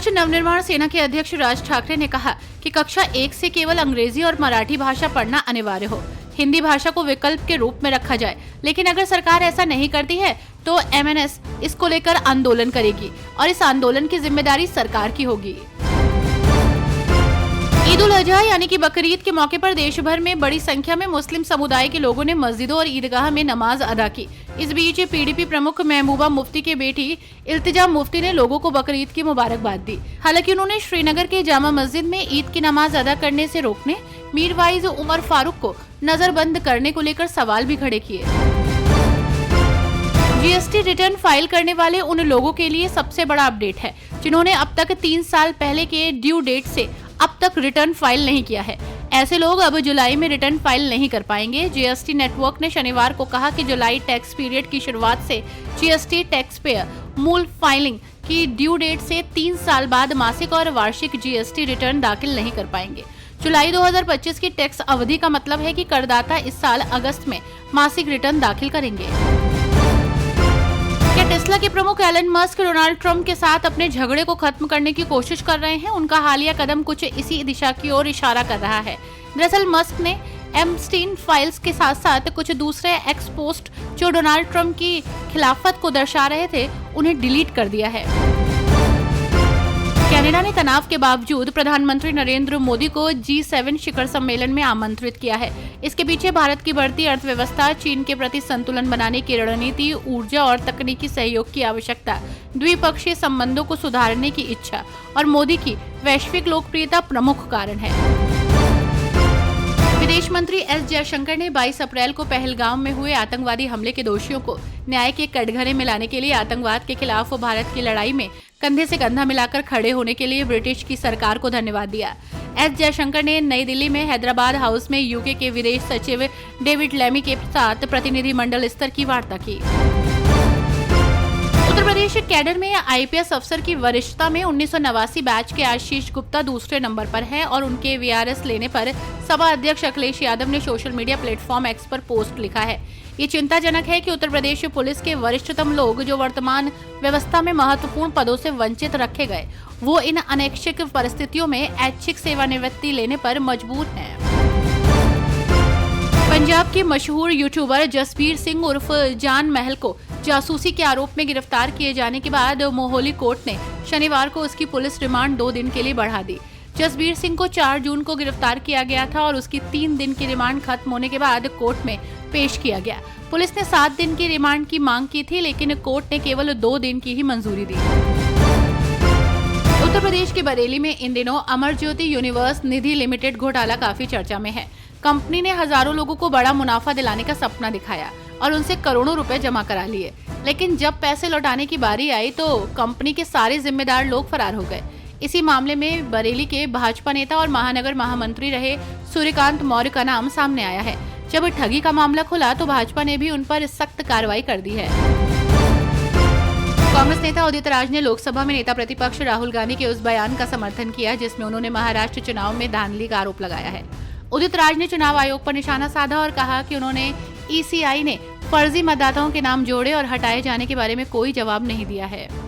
महाराष्ट्र नवनिर्माण सेना के अध्यक्ष राज ठाकरे ने कहा कि कक्षा 1 से केवल अंग्रेजी और मराठी भाषा पढ़ना अनिवार्य हो, हिंदी भाषा को विकल्प के रूप में रखा जाए। लेकिन अगर सरकार ऐसा नहीं करती है तो एमएनएस इसको लेकर आंदोलन करेगी और इस आंदोलन की जिम्मेदारी सरकार की होगी। ईद उल अजहा यानी कि बकरीद के मौके पर देश भर में बड़ी संख्या में मुस्लिम समुदाय के लोगों ने मस्जिदों और ईदगाह में नमाज अदा की। इस बीच पीडीपी प्रमुख महबूबा मुफ्ती के बेटी इल्तिजा मुफ्ती ने लोगों को बकरीद की मुबारकबाद दी। हालांकि उन्होंने श्रीनगर के जामा मस्जिद में ईद की नमाज अदा करने से रोकने मीरवाइज उमर फारूक को नजरबंद करने को लेकर सवाल भी खड़े किए। जीएसटी रिटर्न फाइल करने वाले उन लोगों के लिए सबसे बड़ा अपडेट है जिन्होंने अब तक 3 साल पहले के ड्यू डेट से अब तक रिटर्न फाइल नहीं किया है। ऐसे लोग अब जुलाई में रिटर्न फाइल नहीं कर पाएंगे। जीएसटी नेटवर्क ने शनिवार को कहा कि जुलाई टैक्स पीरियड की शुरुआत से जीएसटी टैक्स पेयर मूल फाइलिंग की ड्यू डेट से 3 साल बाद मासिक और वार्षिक जीएसटी रिटर्न दाखिल नहीं कर पाएंगे। जुलाई 2025 की टैक्स अवधि का मतलब है कि करदाता इस साल अगस्त में मासिक रिटर्न दाखिल करेंगे। क्या टेस्ला के प्रमुख एलन मस्क डोनाल्ड ट्रंप के साथ अपने झगड़े को खत्म करने की कोशिश कर रहे हैं? उनका हालिया कदम कुछ इसी दिशा की ओर इशारा कर रहा है। दरअसल मस्क ने एप्स्टीन फाइल्स के साथ साथ कुछ दूसरे एक्स पोस्ट जो डोनाल्ड ट्रंप की खिलाफत को दर्शा रहे थे उन्हें डिलीट कर दिया है। कनाडा ने तनाव के बावजूद प्रधानमंत्री नरेंद्र मोदी को G7 शिखर सम्मेलन में आमंत्रित किया है। इसके पीछे भारत की बढ़ती अर्थव्यवस्था, चीन के प्रति संतुलन बनाने की रणनीति, ऊर्जा और तकनीकी सहयोग की आवश्यकता, द्विपक्षीय संबंधों को सुधारने की इच्छा और मोदी की वैश्विक लोकप्रियता प्रमुख कारण है। विदेश मंत्री एस जयशंकर ने 22 अप्रैल को पहलगाम में हुए आतंकवादी हमले के दोषियों को न्याय के कटघरे में लाने के लिए आतंकवाद के खिलाफ भारत की लड़ाई में कंधे से कंधा मिलाकर खड़े होने के लिए ब्रिटिश की सरकार को धन्यवाद दिया। एस जयशंकर ने नई दिल्ली में हैदराबाद हाउस में यूके के विदेश सचिव डेविड लेमी के साथ प्रतिनिधिमंडल स्तर की वार्ता की। उत्तर प्रदेश कैडर में आईपीएस अफसर की वरिष्ठता में 1989 बैच के आशीष गुप्ता दूसरे नंबर पर है और उनके वीआरएस लेने पर सपा अध्यक्ष अखिलेश यादव ने सोशल मीडिया प्लेटफॉर्म एक्स पर पोस्ट लिखा है। ये चिंताजनक है कि उत्तर प्रदेश पुलिस के वरिष्ठतम लोग जो वर्तमान व्यवस्था में महत्वपूर्ण पदों से वंचित रखे गए वो इन अनैच्छिक परिस्थितियों में ऐच्छिक सेवानिवृत्ति लेने पर मजबूर हैं। पंजाब के मशहूर यूट्यूबर जसबीर सिंह उर्फ जान महल को जासूसी के आरोप में गिरफ्तार किए जाने के बाद मोहाली कोर्ट ने शनिवार को उसकी पुलिस रिमांड 2 दिन के लिए बढ़ा दी। जसबीर सिंह को 4 जून को गिरफ्तार किया गया था और उसकी 3 दिन की रिमांड खत्म होने के बाद कोर्ट में पेश किया गया। पुलिस ने 7 दिन की रिमांड की मांग की थी लेकिन कोर्ट ने केवल 2 दिन की ही मंजूरी दी। उत्तर प्रदेश के बरेली में इन दिनों अमर ज्योति यूनिवर्स निधि लिमिटेड घोटाला काफी चर्चा में है। कंपनी ने हजारों लोगों को बड़ा मुनाफा दिलाने का सपना दिखाया और उनसे करोड़ों रुपए जमा करा लिए, लेकिन जब पैसे लौटाने की बारी आई तो कंपनी के सारे जिम्मेदार लोग फरार हो गए। इसी मामले में बरेली के भाजपा नेता और महानगर महामंत्री रहे सूर्यकांत मौर्य का नाम सामने आया है। जब ठगी का मामला खुला तो भाजपा ने भी उन पर सख्त कार्रवाई कर दी है। कांग्रेस नेता उदित राज ने लोकसभा में नेता प्रतिपक्ष राहुल गांधी के उस बयान का समर्थन किया जिसमें उन्होंने महाराष्ट्र चुनाव में धांधली का आरोप लगाया है। उदित राज ने चुनाव आयोग पर निशाना साधा और कहा कि उन्होंने ईसीआई ने फर्जी मतदाताओं के नाम जोड़े और हटाए जाने के बारे में कोई जवाब नहीं दिया है।